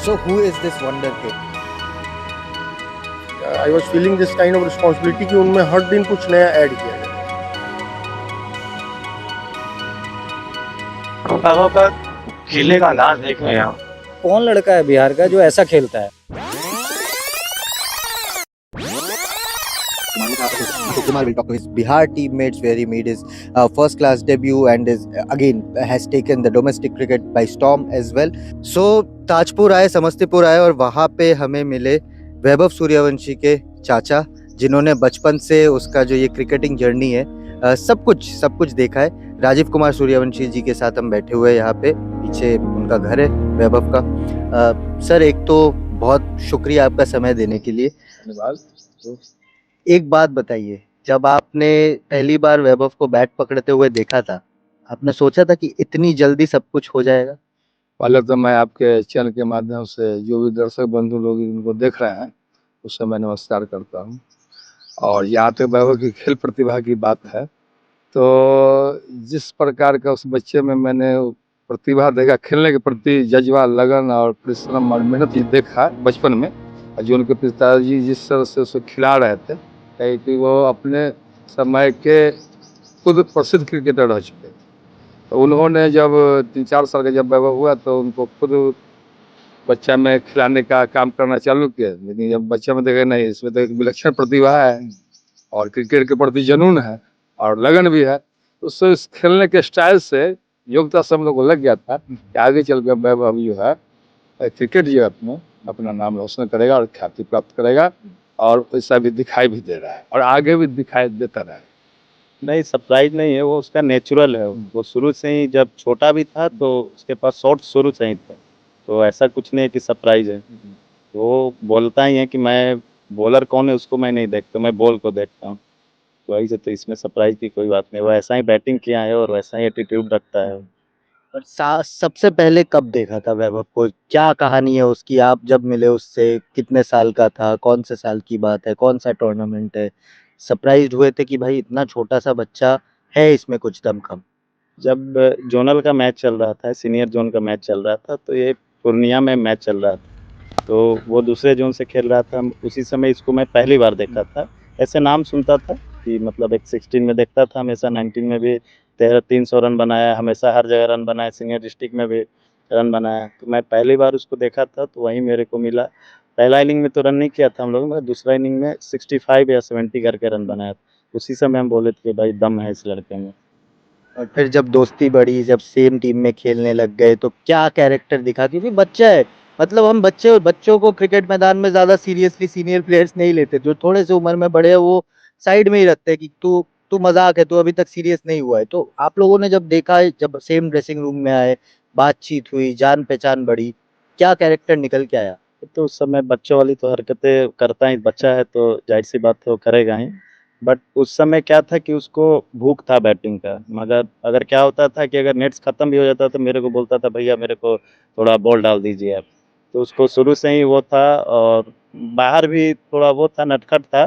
So who is this wonder kid? I was feeling this kind of responsibility कि उनमें हर दिन कुछ नया ऐड किया जाए। बाबा का खेलने का अंदाज देख रहे हैं आप। कौन लड़का है बिहार का जो ऐसा खेलता है? Kumar will talk to his Bihar teammates where he made his first class debut and is again has taken the domestic cricket by storm as well. So Tajpur आए, समस्तीपुर आए और वहाँ पे हमें मिले वैभव सूर्यवंशी के चाचा, जिन्होंने बचपन से उसका जो ये क्रिकेटिंग जर्नी है सब कुछ देखा है। राजीव कुमार सूर्यवंशी जी के साथ हम बैठे हुए हैं यहाँ पे, पीछे उनका घर है वैभव का। सर एक तो बहुत शुक्रिया आपका समय देने के लिए। धन्यवाद। एक बात बताइए, जब आपने पहली बार वैभव को बैट पकड़ते हुए देखा था, आपने सोचा था कि इतनी जल्दी सब कुछ हो जाएगा? पहले तो मैं आपके चैनल के माध्यम से जो भी दर्शक बंधु लोग इनको देख रहे हैं उससे मैं नमस्कार करता हूँ। और यहाँ पे वैभव की खेल प्रतिभा की बात है तो जिस प्रकार का उस बच्चे में मैंने प्रतिभा देखा, खेलने के प्रति जज्बा, लगन और परिश्रम और मेहनत ही देखा बचपन में, और जो उनके पिताजी जिस तरह से उसे खिला रहे थे, कि वो अपने समय के खुद प्रसिद्ध क्रिकेटर रह चुके। तो उन्होंने जब 3-4 साल का जब वैभव हुआ तो उनको खुद बच्चा में खिलाने का काम करना चालू किया। लेकिन जब बच्चा में देखे नहीं, इसमें तो एक विलक्षण प्रतिभा है और क्रिकेट के प्रति जुनून है और लगन भी है, तो उससे इस खेलने के स्टाइल से योग्यता सब लोगों को लग गया था कि आगे चल कर वैभव जो है क्रिकेट जगत में अपना नाम रोशन करेगा और ख्याति प्राप्त करेगा, और वैसा भी दिखाई भी दे रहा है और आगे भी दिखाई देता रहा है। नहीं, सरप्राइज नहीं है, वो उसका नेचुरल है। वो शुरू से ही जब छोटा भी था तो उसके पास शॉट शुरू से ही थे, तो ऐसा कुछ नहीं है कि सरप्राइज है। वो बोलता ही है कि मैं बॉलर कौन है उसको मैं नहीं देखता, मैं बॉल को देखता हूँ। तो वही से, तो इसमें सरप्राइज की कोई बात नहीं। वो ऐसा ही बैटिंग किया है और वैसा ही एटीट्यूड रखता है। और सबसे पहले कब देखा था वैभव को? क्या कहानी है उसकी? आप जब मिले उससे कितने साल का था? कौन से साल की बात है? कौन सा टूर्नामेंट है? सरप्राइज्ड हुए थे कि भाई इतना छोटा सा बच्चा है, इसमें कुछ दमखम? जब जोनल का मैच चल रहा था, सीनियर जोन का मैच चल रहा था, तो ये पूर्णिया में मैच चल रहा था, तो वो दूसरे जोन से खेल रहा था। उसी समय इसको मैं पहली बार देखा था। ऐसे नाम सुनता था कि मतलब एक 16 में देखता था, हमेशा 19 में भी 300 रन बनाया, हमेशा हर जगह रन बनाया, सीनियर डिस्ट्रिक्ट में भी रन बनाया। तो मैं पहली बार उसको देखा था तो वहीं मेरे को मिला। पहला इनिंग में तो रन नहीं किया था हम लोगों ने, दूसरा इनिंग में 65 या 70 करके रन बनाया था। उसी समय हम बोले थे कि भाई दम है इस लड़के में। और फिर जब दोस्ती बढ़ी, जब सेम टीम में खेलने लग गए, तो क्या कैरेक्टर दिखा? क्योंकि बच्चा है, मतलब हम बच्चों को क्रिकेट मैदान में ज्यादा सीरियसली सीनियर प्लेयर्स नहीं लेते। जो थोड़े से उम्र में बड़े हैं वो साइड में ही रखते हैं कि तू तू मजाक है, तू अभी तक सीरियस नहीं हुआ है। तो आप लोगों ने जब देखा, जब सेम ड्रेसिंग रूम में आए, बातचीत हुई, जान पहचान बढ़ी, क्या कैरेक्टर निकल के आया? तो उस समय बच्चों वाली तो हरकतें करता ही, बच्चा है तो जाहिर सी बात है वो करेगा ही। बट उस समय क्या था कि उसको भूख था बैटिंग का। मगर अगर क्या होता था कि अगर नेट्स खत्म भी हो जाता तो मेरे को बोलता था भैया मेरे को थोड़ा बॉल डाल दीजिए आप। तो उसको शुरू से ही वो था, और बाहर भी थोड़ा वो था, नटखट था,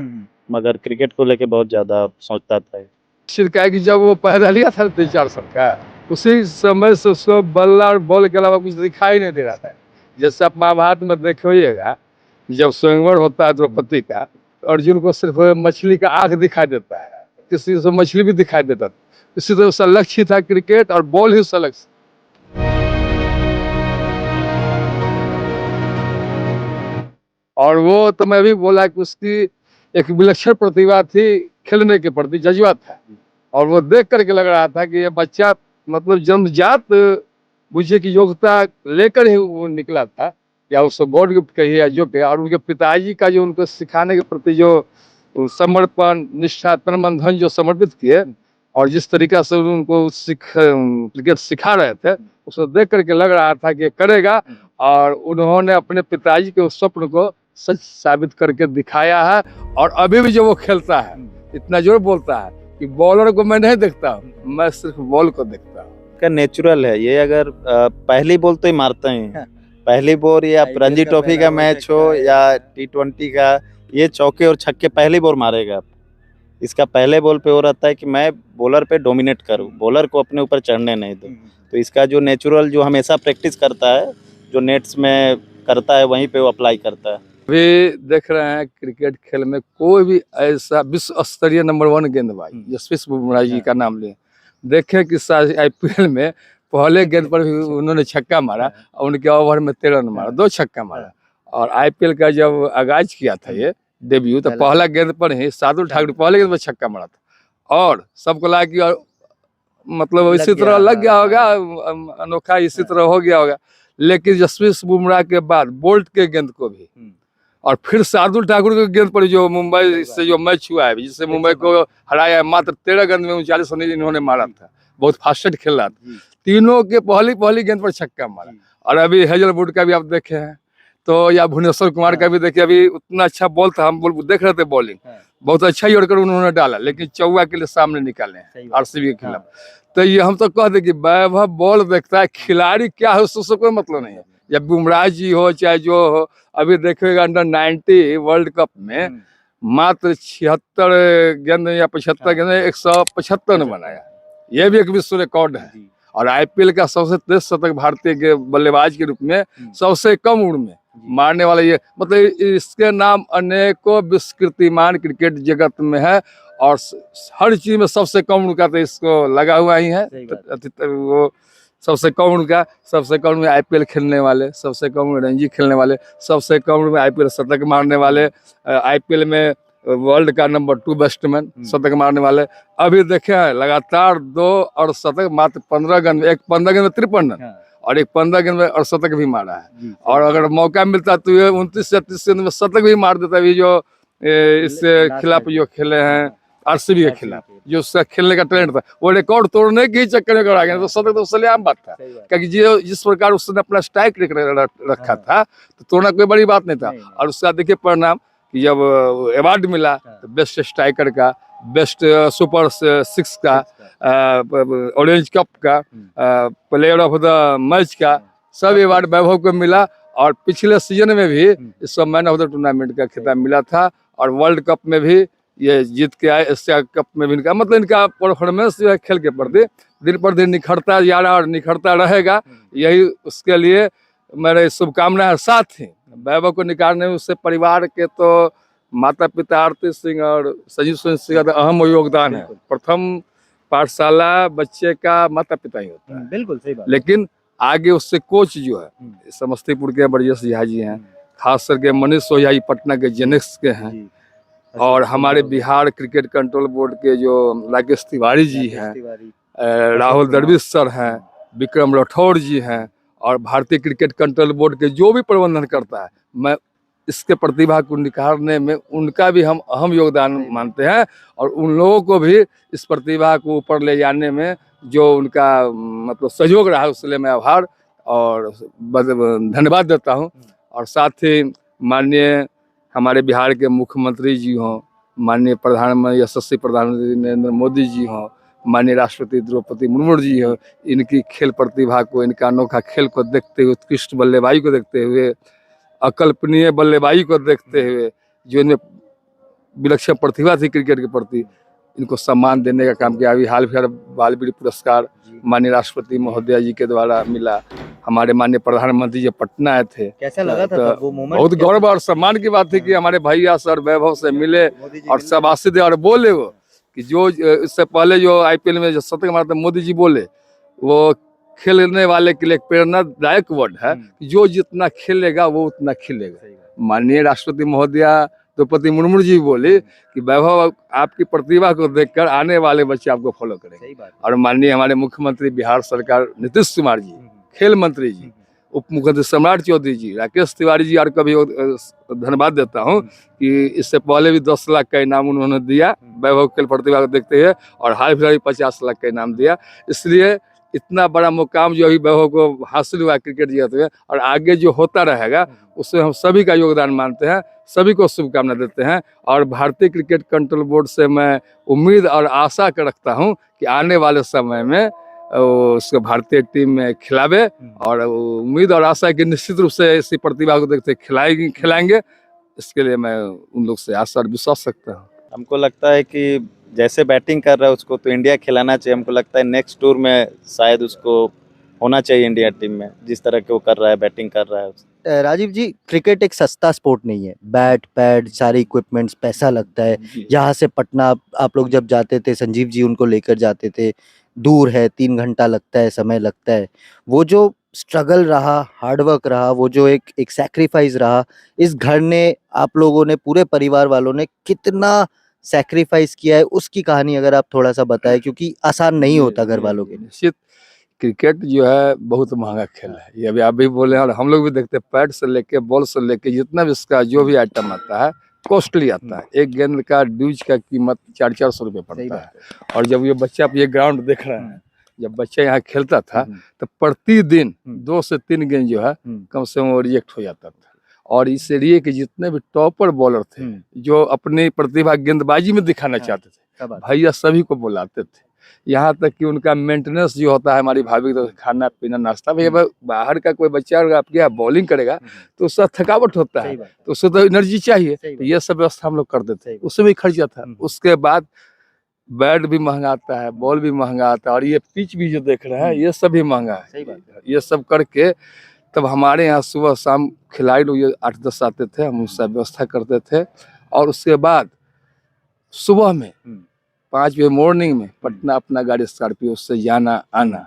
मगर क्रिकेट को लेके बहुत ज़्यादा सोचता था। सिरका कि जब वो पैदा लिया था 3-4 साल का, उसी समय से उसको बल्ला और बॉल के अलावा कुछ दिखाई नहीं दे रहा था। जैसे आप महाभारत में देखिएगा, जब स्वयंवर होता है द्रौपदी का, अर्जुन को सिर्फ मछली का आंख दिखाई देता है, किसी से मछली भी दिखाई देता था। इसी तरह उसका लक्ष्य था क्रिकेट और बॉल ही उसका लक्ष्य। और वो तो मैं भी बोला कि उसकी एक विलक्षण प्रतिभा थी, खेलने के प्रति जज्बा था, और वो देख करके लग रहा था कि ये बच्चा मतलब जन्मजात बुझे की योग्यता लेकर ही वो निकला था, या उसको गॉड गिफ्ट कहिए या जो कहिए। और उनके पिताजी का जो उनको सिखाने के प्रति जो समर्पण, निष्ठा, तन मन धन जो समर्पित किए, और जिस तरीका से उनको क्रिकेट सिखा रहे थे, उसको देख करके लग रहा था कि ये करेगा। और उन्होंने अपने पिताजी के उस स्वप्न को सच साबित करके दिखाया है। और अभी भी जो वो खेलता है, इतना जोर बोलता है कि बॉलर को मैं नहीं देखता हूँ, मैं सिर्फ बॉल को देखता हूँ। का नेचुरल है ये। अगर पहली बॉल तो ही मारते हैं, पहली बॉल या रणजी ट्रॉफी का मैच हो या T20 का, ये चौके और छक्के पहली बॉल मारेगा। इसका पहले बॉल पे हो रहता है कि मैं बॉलर पे डोमिनेट करूं, बॉलर को अपने ऊपर चढ़ने नहीं दूं। तो इसका जो नेचुरल जो हमेशा प्रैक्टिस करता है, जो नेट्स में करता है वहीं पे वो अप्लाई करता है। अभी देख रहे हैं क्रिकेट खेल में कोई भी ऐसा विश्व स्तरीय नंबर 1 गेंदबाज जसप्रीत बुमराह जी का नाम लें, देखें कि आईपीएल में पहले गेंद पर भी उन्होंने छक्का मारा और उनके ओवर में 13 रन मारा, 2 छक्का मारा। और आईपीएल का जब आगाज किया था ये डेब्यू, तो पहला गेंद पर ही शार्दुल ठाकुर पहले गेंद पर छक्का मारा था और सबको लगा कि और मतलब इसी तरह लग गया होगा, अनोखा इसी तरह हो गया होगा। लेकिन जसप्रीत बुमराह के बाद बोल्ट के गेंद को भी और फिर शार्दुल ठाकुर के गेंद पर जो मुंबई से जो मैच हुआ है, जिससे मुंबई को हराया है, मात्र 13 गेंद में 39 रन इन्होंने मारा था, बहुत फास्टेड खेल रहा था। तीनों के पहली गेंद पर छक्का मारा। और अभी हेजलवुड का भी आप देखे हैं तो, या भुवनेश्वर कुमार का भी देखे, अभी उतना अच्छा बॉल था, हम देख रहे थे बॉलिंग बहुत अच्छा ही और उन्होंने डाला, लेकिन चौवा के लिए सामने निकाले हैं आरसीबी के खिलाफ। तो ये हम तो कहते कि वैभव बॉल देखता है, खिलाड़ी क्या है उससे कोई मतलब नहीं है। या बुमराह जी हो चाहे जो हो, अभी देखिएगा अंडर 90 वर्ल्ड कप में मात्र 76 गेंद या 75 गेंद 175 रन बनाया, ये भी एक विश्व रिकॉर्ड है। और आईपीएल का सबसे तेज शतक भारतीय के बल्लेबाज के रूप में सबसे कम उम्र में मारने वाला ये, मतलब इसके नाम अनेकों विस्कृतिमान क्रिकेट जगत में है। और हर चीज में सबसे कम उम्र का तो इसको लगा हुआ ही है, वो सबसे कम उम्र का, सबसे कम में आईपीएल खेलने वाले, सबसे कम में रणजी खेलने वाले, सबसे कम उम्र में आईपीएल शतक मारने वाले, आईपीएल में वर्ल्ड का नंबर 2 बैट्समैन शतक मारने वाले। अभी देखे हैं लगातार 2 और शतक मात्र 15 गेंद में, एक 15 गेंद में 53 रन और एक 15 गेंद में और शतक भी मारा है। और अगर मौका मिलता तो ये 29 से 30 गेंद में शतक भी मार देता। अभी जो इससे खिलाफ जो खेले हैं आरसीबी के खिलाफ, जो उसका खेलने का टैलेंट था, वो रिकॉर्ड तोड़ने के ही चक्कर में आ गया, तो शतक तो उससे आम बात था, क्योंकि जिस प्रकार उसने अपना स्ट्राइक रखा था तो तोड़ना कोई बड़ी बात नहीं था। और उसका देखिए परिणाम कि जब अवार्ड मिला तो बेस्ट स्ट्राइकर का, बेस्ट सुपर 6 का, ऑरेंज कप का, प्लेयर ऑफ द मैच का, सब अवार्ड वैभव को मिला। और पिछले सीजन में भी इसको मैन ऑफ द टूर्नामेंट का खिताब मिला था। और वर्ल्ड कप में भी ये जीत के आए, एशिया कप में भी इनका मतलब इनका परफॉर्मेंस जो है खेल के प्रति दिन पर दिन निखरता जा रहा और निखरता रहेगा। यही उसके लिए मेरे शुभकामनाएं। साथ ही वैभव को निकालने में उससे परिवार के तो माता पिता आरती सिंह और संजीव सिंह का अहम योगदान है। प्रथम पाठशाला बच्चे का माता पिता ही होता है, बिल्कुल सही बात। लेकिन आगे उससे कोच जो है समस्तीपुर के ब्रजेश झा जी हैं, खास करके मनीष सोया पटना के जेनेक्स के हैं, और हमारे बिहार क्रिकेट कंट्रोल बोर्ड के जो राकेश तिवारी जी हैं, राहुल दरविश सर हैं, विक्रम राठौर जी हैं, और भारतीय क्रिकेट कंट्रोल बोर्ड के जो भी प्रबंधन करता है, मैं इसके प्रतिभा को निखारने में उनका भी हम अहम योगदान मानते हैं। और उन लोगों को भी इस प्रतिभा को ऊपर ले जाने में जो उनका मतलब सहयोग रहा है, उसके लिए मैं आभार और धन्यवाद देता हूं। और साथ ही माननीय हमारे बिहार के मुख्यमंत्री जी हों, माननीय प्रधानमंत्री यशस्वी प्रधानमंत्री नरेंद्र मोदी जी हों, माननीय राष्ट्रपति द्रौपदी मुर्मू जी हों, इनकी खेल प्रतिभा को, इनका अनोखा खेल को देखते हुए, उत्कृष्ट बल्लेबाजी को देखते हुए, अकल्पनीय बल्लेबाजी को देखते हुए, जो इनमें विलक्षण प्रतिभा थी क्रिकेट के प्रति, इनको सम्मान देने का काम किया। अभी हाल फिलहाल बालवीर पुरस्कार माननीय राष्ट्रपति महोदया जी के द्वारा मिला। हमारे माननीय प्रधानमंत्री जी पटना आए थे, कैसा लगा था वो मोमेंट? बहुत गौरव और सम्मान की बात थी कि हमारे भैया सर वैभव से मिले और शाबाशी दे और बोले वो कि जो इससे पहले जो आईपीएल में जो शतक मारा था, मोदी जी बोले वो खेलने वाले के लिए एक प्रेरणादायक वर्ड है, जो जितना खेलेगा वो उतना खिलेगा। माननीय राष्ट्रपति महोदया द्रौपदी मुर्मू जी बोले कि वैभव आपकी प्रतिभा को देखकर आने वाले बच्चे आपको फॉलो करेंगे। और माननीय हमारे मुख्यमंत्री बिहार सरकार नीतीश कुमार जी, खेल मंत्री जी, उप मुख्यमंत्री सम्राट चौधरी जी, राकेश तिवारी जी और का भी धन्यवाद देता हूं कि इससे पहले भी 10 लाख का इनाम उन्होंने दिया वैभव खेल प्रतिभा को देखते हुए, और हाल फिलहाल 50 लाख का इनाम दिया। इसलिए इतना बड़ा मुकाम जो अभी वैभव को हासिल हुआ क्रिकेट जीते हुए, और आगे जो होता रहेगा उसमें हम सभी का योगदान मानते हैं, सभी को शुभकामना देते हैं। और भारतीय क्रिकेट कंट्रोल बोर्ड से मैं उम्मीद और आशा कर रखता हूं कि आने वाले समय में उसको भारतीय टीम में खिलावे, और उम्मीद और आशा है कि निश्चित रूप से इसी प्रतिभा को देखते खिलाएंगे। इसके लिए मैं उन लोग से आशा और विश्वास रखता हूँ। हमको लगता है कि जैसे बैटिंग कर रहा है उसको तो इंडिया खिलाना चाहिए। हमको लगता है नेक्स्ट टूर में शायद उसको होना चाहिए इंडिया टीम में, जिस तरह के वो कर रहा है, बैटिंग कर रहा है। राजीव जी, क्रिकेट एक सस्ता स्पोर्ट नहीं है। बैट पैड सारे इक्विपमेंट्स, पैसा लगता है। जी यहाँ से पटना आप लोग जब जाते थे, संजीव जी उनको लेकर जाते थे, दूर है, 3 घंटा लगता है, समय लगता है। वो जो स्ट्रगल रहा, हार्डवर्क रहा, वो जो एक सैक्रिफाइस रहा, इस घर ने, आप लोगों ने, पूरे परिवार वालों ने कितना सैक्रिफाइस किया है, उसकी कहानी अगर आप थोड़ा सा बताएं, क्योंकि आसान नहीं होता घर वालों के लिए। निश्चित। क्रिकेट जो है बहुत महंगा खेल है, ये अभी आप भी बोले और हम लोग भी देखते हैं। पैड से लेके बॉल से लेके जितना भी इसका जो भी आइटम आता है कॉस्टली आता है। एक गेंद का ड्यूज का कीमत 400-400 रुपये पड़ता है। और जब ये बच्चा, आप ये ग्राउंड देख रहे हैं, जब बच्चा यहाँ खेलता था तो प्रतिदिन 2 से 3 गेंद जो है कम से कम रिजेक्ट हो जाता था। और इस एरिए के जितने भी टॉपर बॉलर थे जो अपनी प्रतिभा गेंदबाजी में दिखाना चाहते थे, भैया सभी को बुलाते थे। यहाँ तक कि उनका मेंटेनेंस जो होता है, हमारी भाभी तो खाना पीना नाश्ता, भैया बाहर का कोई बच्चा अगर आपके यहाँ बॉलिंग करेगा तो उसका थकावट होता है, तो उससे तो एनर्जी चाहिए, तो ये सब व्यवस्था हम लोग कर देते थे। उसमें भी खर्चा था। उसके बाद बैट भी महंगा आता है, बॉल भी महंगा आता है, और ये पिच भी जो देख रहे हैं ये सब भी महंगा है। ये सब करके तब हमारे यहाँ सुबह शाम खिलाड़ी लोग 8-10 आते थे, हम उसका व्यवस्था करते थे। और उसके बाद सुबह में 5 बजे मॉर्निंग में पटना अपना गाड़ी स्कॉर्पियो से जाना आना,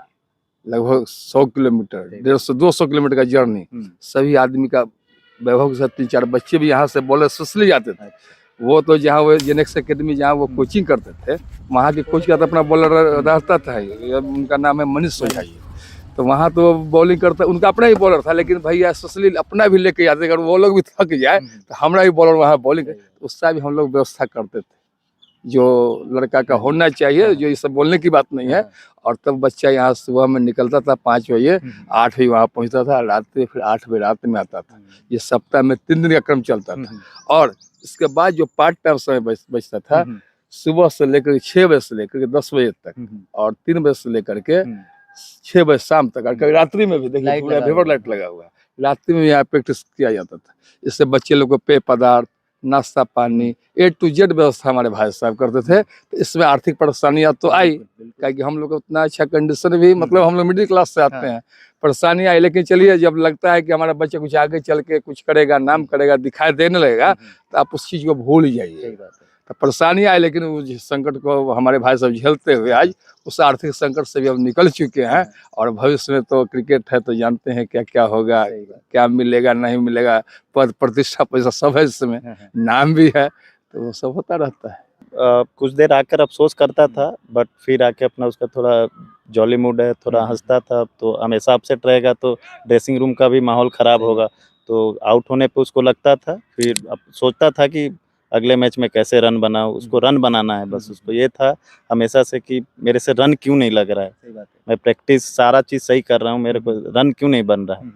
लगभग 100 किलोमीटर, 150-200 किलोमीटर का जर्नी। सभी आदमी का वैभव के साथ 3-4 बच्चे भी यहाँ से बॉलर स्पेशली जाते थे। वो तो जहाँ वो जेनेक्स एकेडमी जहाँ वो कोचिंग करते थे, वहाँ के कोच का तो अपना बॉलर रहता था, उनका नाम है मनीष सोझा जी। तो वहाँ तो बॉलिंग करता, उनका अपना ही बॉलर था, लेकिन भैया स्पेशली अपना भी लेके जाते, अगर वो लोग भी थक जाए तो हमारा भी बॉलर वहाँ बॉलिंग, उसका भी हम लोग व्यवस्था करते थे, जो लड़का का होना चाहिए, जो ये सब बोलने की बात नहीं है। और तब बच्चा यहाँ सुबह में निकलता था 5 बजे, 8 बजे वहाँ पहुँचता था, रात में फिर 8 बजे रात में आता था। ये सप्ताह में 3 दिन का क्रम चलता था। और इसके बाद जो पार्ट टाइम समय बचता था, सुबह से लेकर 6 बजे से लेकर 10 बजे तक, और 3 बजे से लेकर के 6 बजे शाम तक, और कभी रात्रि में भी देखिए पूरा वेवर लाइट लगा हुआ है, रात्रि में यहाँ प्रैक्टिस किया जाता था। इससे बच्चे लोग को पेय पदार्थ, नाश्ता पानी, A to Z व्यवस्था हमारे भाई साहब करते थे। तो इसमें आर्थिक परेशानियां तो आई, क्योंकि हम लोग उतना अच्छा कंडीशन भी, मतलब हम लोग मिडिल क्लास से आते हैं, परेशानी आई। लेकिन चलिए, जब लगता है कि हमारा बच्चा कुछ आगे चल के कुछ करेगा, नाम करेगा, दिखाई देने लगेगा, तो आप उस चीज़ को भूल जाइए। तो परेशानी आई, लेकिन उस संकट को हमारे भाई साहब झेलते हुए आज उस आर्थिक संकट से भी अब निकल चुके हैं। और भविष्य में तो क्रिकेट है, तो जानते हैं क्या क्या होगा, क्या मिलेगा नहीं मिलेगा, पद प्रतिष्ठा पैसा सब है, इसमें नाम भी है, तो वो सब होता रहता है। कुछ देर आकर अफसोस करता था, बट फिर आके अपना उसका थोड़ा जॉली मूड है, थोड़ा हंसता था। तो हमेशा अपसेट रहेगा तो ड्रेसिंग रूम का भी माहौल ख़राब होगा, तो आउट होने पे उसको लगता था। फिर अब सोचता था कि अगले मैच में कैसे रन बनाऊं, उसको रन बनाना है बस। उसको ये था हमेशा से कि मेरे से रन क्यों नहीं लग रहा है, मैं प्रैक्टिस सारा चीज़ सही कर रहा हूँ, मेरे को रन क्यों नहीं बन रहा है।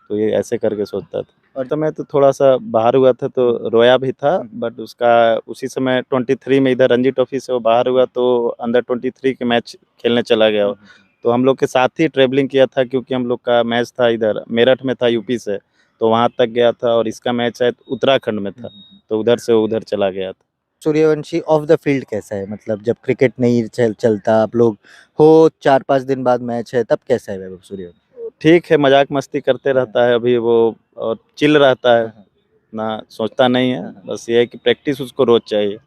तो ये ऐसे करके सोचता था। और तो मैं तो थोड़ा सा बाहर हुआ था तो रोया भी था, बट उसका उसी समय 23 में इधर रणजी ट्रॉफी से वो बाहर हुआ, तो अंडर 23 के मैच खेलने चला गया। तो हम लोग के साथ ही ट्रेवलिंग किया था, क्योंकि हम लोग का मैच था इधर मेरठ में था, यूपी से, तो वहाँ तक गया था। और इसका मैच शायद उत्तराखंड में था, तो उधर से उधर चला गया था। सूर्यवंशी ऑफ द फील्ड कैसा है? मतलब जब क्रिकेट नहीं चलता, आप लोग हो, 4-5 दिन बाद मैच है, तब कैसा है वैभव सूर्यवंशी? ठीक है, मजाक मस्ती करते रहता है अभी वो, और चिल रहता है ना, सोचता नहीं है। बस ये है कि प्रैक्टिस उसको रोज चाहिए।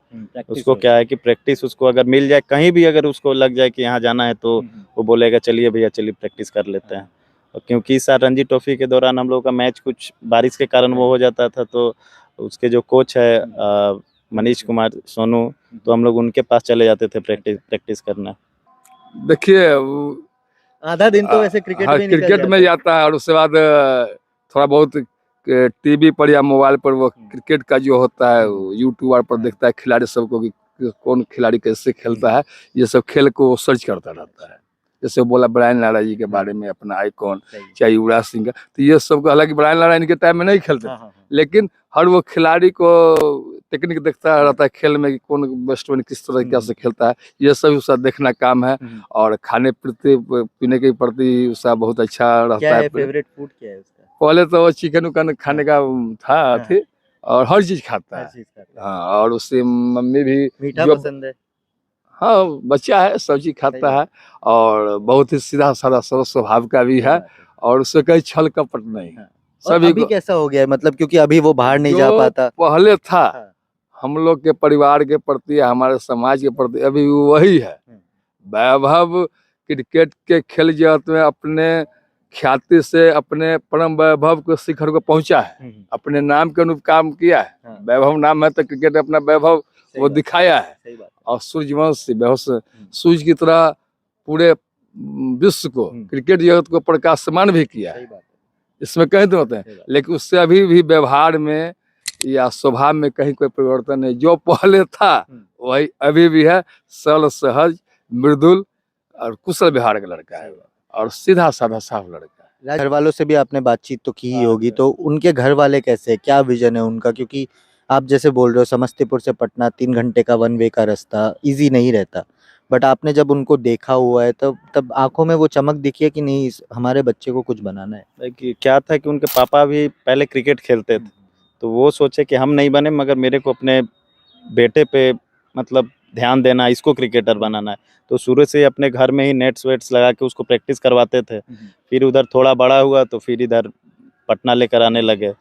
उसको क्या है कि प्रैक्टिस उसको अगर मिल जाए, कहीं भी अगर उसको लग जाए कि यहाँ जाना है, तो वो बोलेगा चलिए भैया, चलिए प्रैक्टिस कर लेते हैं। और क्योंकि इस साल रणजी ट्रॉफी के दौरान हम लोग का मैच कुछ बारिश के कारण वो हो जाता था, तो उसके जो कोच है मनीष कुमार सोनू, तो हम लोग उनके पास चले जाते थे प्रैक्टिस करना। देखिए, आधा दिन तो वैसे क्रिकेट में निकल क्रिकेट में जाता है, और उसके बाद थोड़ा बहुत टीवी पर या मोबाइल पर वो क्रिकेट का जो होता है यूट्यूबर पर देखता है खिलाड़ी सबको, कि कौन खिलाड़ी कैसे खेलता है, ये सब खेल को सर्च करता रहता है। जैसे बोला ब्रायन लारा जी के बारे में, अपना आइकॉन, चाहे युवराज सिंह का, तो ये सब को, हालांकि ब्रायन लारा इनके टाइम में नहीं खेलते, लेकिन हर वो खिलाड़ी को टेक्निक देखता रहता है खेल में, कि कौन बैट्समैन किस तरीके से खेलता है, ये सब उसका देखना काम है। और खाने पीने के प्रति उसका बहुत अच्छा रहता है। फेवरेट फूड क्या है उसका? पहले तो चिकन उकन खाने का था थी, और हर चीज खाता है। हाँ, और उससे मम्मी भी मीठा पसंद है? हाँ, बच्चा है, सब चीज खाता है, और बहुत ही सीधा साधा सरल स्वभाव का भी है, और उससे कहीं छल कपट नहीं है। और सभी अभी को कैसा हो गया है मतलब, क्योंकि अभी वो बाहर नहीं जा जो पाता। पहले था हाँ। हम लोग के परिवार के प्रति, हमारे समाज के प्रति, अभी वही है। वैभव क्रिकेट के खेल जगत में अपने ख्याति से अपने परम वैभव के शिखर को पहुंचा है, अपने नाम के अनुरूप काम किया है। हाँ। वैभव नाम है तो क्रिकेट अपना वैभव सही वो बात, दिखाया है। सही बात। और सूर्यवंशी बेहोश सूर्य की तरह पूरे विश्व को, क्रिकेट जगत को प्रकाशमान भी किया है। सही बात है। इसमें कहीं तो होते सही हैं, बात। लेकिन उससे अभी भी व्यवहार में या स्वभाव में कहीं कोई परिवर्तन नहीं। जो पहले था वही अभी भी है। सरल, सहज, मृदुल और कुशल व्यवहार का लड़का है और सीधा साधा साफ लड़का है। घर वालों से भी आपने बातचीत तो की ही हाँ, होगी, तो उनके घर वाले कैसे हैं? क्या विजन है उनका? क्योंकि आप जैसे बोल रहे हो समस्तीपुर से पटना 3 घंटे का वन वे का रास्ता इजी नहीं रहता, बट आपने जब उनको देखा हुआ है तब तब आंखों में वो चमक दिखी है कि नहीं हमारे बच्चे को कुछ बनाना है? कि क्या था कि उनके पापा भी पहले क्रिकेट खेलते थे, तो वो सोचे कि हम नहीं बने मगर मेरे को अपने बेटे पे मतलब ध्यान देना, इसको क्रिकेटर बनाना है। तो शुरू से ही अपने घर में ही नेट्स वेट्स लगा के उसको प्रैक्टिस करवाते थे। फिर उधर थोड़ा बड़ा हुआ तो फिर इधर पटना लेकर आने लगे।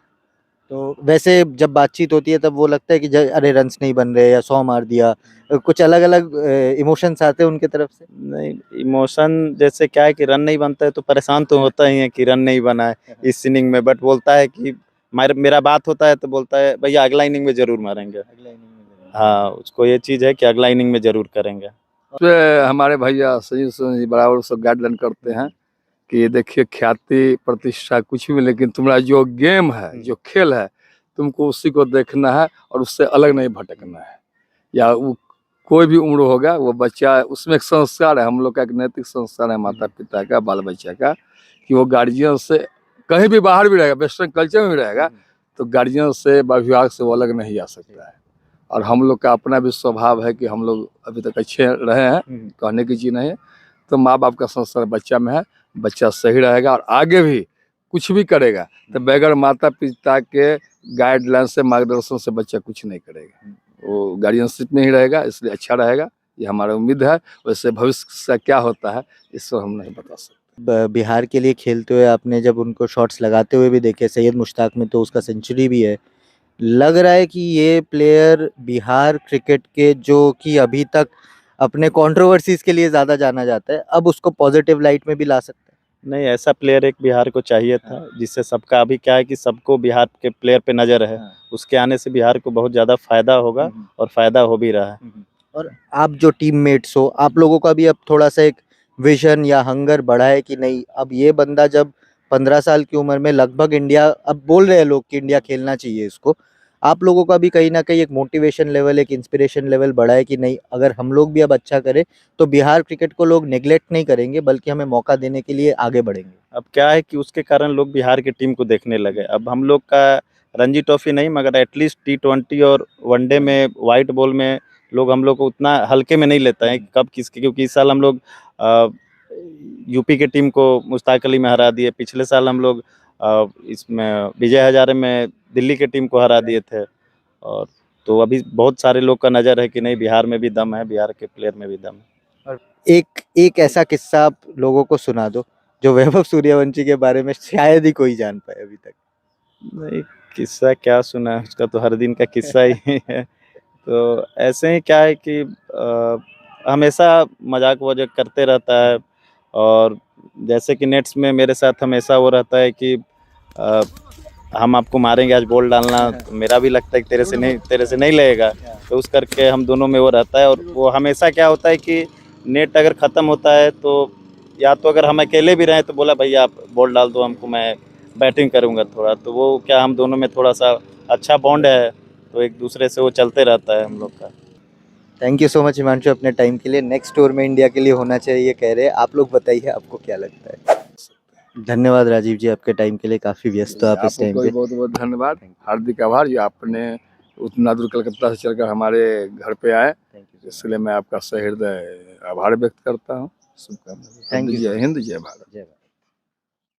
तो वैसे जब बातचीत होती है तब वो लगता है कि अरे रन्स नहीं बन रहे या 100 मार दिया, कुछ अलग अलग इमोशंस आते हैं उनके तरफ से? नहीं, इमोशन जैसे क्या है कि रन नहीं बनता है तो परेशान तो होता ही है कि रन नहीं बना है इस इनिंग में, बट बोलता है कि मेरा बात होता है तो बोलता है भैया अगला इनिंग में जरूर मारेंगे। हाँ, उसको ये चीज है कि अगला इनिंग में जरूर करेंगे। हमारे भैया संजीव सिंह जी बराबर सब गाइडलाइन करते हैं कि देखिए ख्याति प्रतिष्ठा कुछ भी, लेकिन तुम्हारा जो गेम है, जो खेल है, तुमको उसी को देखना है और उससे अलग नहीं भटकना है। या वो कोई भी उम्र होगा, वो बच्चा उसमें एक संस्कार है, हम लोग का एक नैतिक संस्कार है माता पिता का, बाल बच्चा का, कि वो गार्जियन से कहीं भी बाहर भी रहेगा, वेस्टर्न कल्चर में भी रहेगा, तो गार्जियन से विभाग से वो अलग नहीं जा सकता है। और हम लोग का अपना भी स्वभाव है कि हम लोग अभी तक अच्छे रहे हैं, कहने की चीज़ नहीं है। तो माँ बाप का संस्कार बच्चा में है, बच्चा सही रहेगा और आगे भी कुछ भी करेगा तो बगैर माता पिता के गाइडलाइन से, मार्गदर्शन से बच्चा कुछ नहीं करेगा। वो गार्जियनशिप में ही रहेगा, इसलिए अच्छा रहेगा, ये हमारा उम्मीद है। वैसे भविष्य से क्या होता है इसको हम नहीं बता सकते। बिहार के लिए खेलते हुए आपने जब उनको शॉट्स लगाते हुए भी देखे, सैयद मुश्ताक में तो उसका सेंचुरी भी है, लग रहा है कि ये प्लेयर बिहार क्रिकेट के, जो कि अभी तक अपने कंट्रोवर्सीज के लिए ज़्यादा जाना जाता है, अब उसको पॉजिटिव लाइट में भी ला सकता है? नहीं, ऐसा प्लेयर एक बिहार को चाहिए था जिससे सबका, अभी क्या है कि सबको बिहार के प्लेयर पे नजर है। उसके आने से बिहार को बहुत ज्यादा फायदा होगा और फायदा हो भी रहा है। और आप जो टीममेट्स हो, आप लोगों का भी अब थोड़ा सा एक विजन या हंगर बढ़ा है कि नहीं, अब ये बंदा जब 15 साल की उम्र में लगभग इंडिया, अब बोल रहे हैं लोग कि इंडिया खेलना चाहिए इसको, आप लोगों का भी कहीं ना कहीं एक मोटिवेशन लेवल, एक इंस्पिरेशन लेवल बढ़ा है कि नहीं, अगर हम लोग भी अब अच्छा करें तो बिहार क्रिकेट को लोग नेग्लेक्ट नहीं करेंगे बल्कि हमें मौका देने के लिए आगे बढ़ेंगे? अब क्या है कि उसके कारण लोग बिहार की टीम को देखने लगे। अब हम लोग का रणजी ट्रॉफी नहीं मगर एटलीस्ट T20 और वनडे में वाइट बॉल में लोग हम लोग को उतना हल्के में नहीं लेता है कब किसके, क्योंकि इस साल हम लोग यूपी की टीम को मुश्ताक अली में हरा दिए, पिछले साल हम लोग इसमें विजय हजारे में दिल्ली की टीम को हरा दिए थे। और तो अभी बहुत सारे लोग का नज़र है कि नहीं बिहार में भी दम है, बिहार के प्लेयर में भी दम है। और एक ऐसा किस्सा आप लोगों को सुना दो जो वैभव सूर्यवंशी के बारे में शायद ही कोई जान पाए अभी तक। नहीं, किस्सा क्या सुना है, उसका तो हर दिन का किस्सा ही है। तो ऐसे ही क्या है कि हमेशा मजाक वजाक करते रहता है। और जैसे कि नेट्स में मेरे साथ हमेशा वो रहता है कि हम आपको मारेंगे, आज बॉल डालना, तो मेरा भी लगता है कि तेरे से नहीं लगेगा, तो उस करके हम दोनों में वो रहता है। और वो हमेशा क्या होता है कि नेट अगर ख़त्म होता है तो या तो अगर हम अकेले भी रहें तो बोला भैया आप बॉल डाल दो हमको, मैं बैटिंग करूँगा थोड़ा, तो वो क्या हम दोनों में थोड़ा सा अच्छा बॉन्ड है, तो एक दूसरे से वो चलते रहता है हम लोग का। Thank you so much Himanshu अपने टाइम के लिए। नेक्स्ट टूर में इंडिया के लिए होना चाहिए कह रहे हैं आप लोग, बताइए आपको क्या लगता है? धन्यवाद राजीव जी आपके टाइम के लिए, काफ़ी व्यस्त हो आप इस टाइम पे। बहुत बहुत धन्यवाद, हार्दिक आभार जो आपने उतना दूर कलकत्ता से चलकर हमारे घर पे आए, इसलिए मैं आपका सहृदय आभार व्यक्त करता हूँ। शुभकामनाएं। Thank you, जय sir. हिंद, जय भारत। जय भारत।